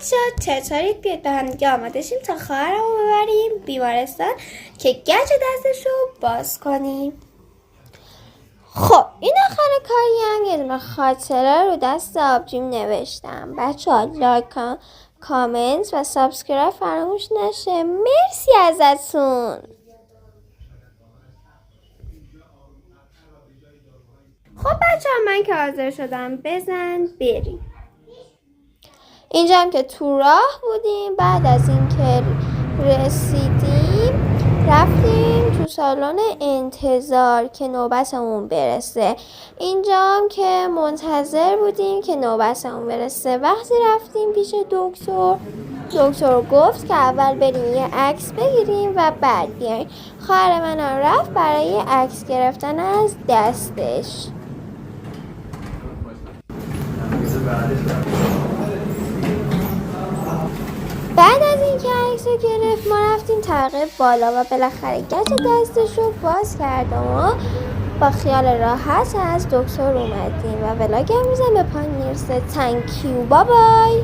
بچه‌ها چطورید؟ بیاید با هم دیگه آماده شیم تا خواهرمو ببریم بیمارستان که گچ دستش رو باز کنیم. خب این آخر کاریم یه دونه خاطره رو دست آبجیم نوشتم. بچه‌ها لایک، کامنت و سابسکرایب فراموش نشه. مرسی ازتون. خب بچه‌ها من که حاضر شدم بزن بریم. اینجا هم که تو راه بودیم، بعد از اینکه رسیدیم رفتیم تو سالن انتظار که نوبتمون برسه. اینجا هم که منتظر بودیم که نوبتمون برسه. وقتی رفتیم پیش دکتر گفت که اول بریم یه عکس بگیریم و بعد بیایم. خواهر منم رفت برای عکس گرفتن از دستش. بعد از اینکه عکس رو گرفت ما رفتیم طبقه بالا و بالاخره گچ دستش رو باز کرد و با خیال راحت از دکتر اومدیم و ولاگ امروزم به پایان میرسه. تانکیو، بای بای.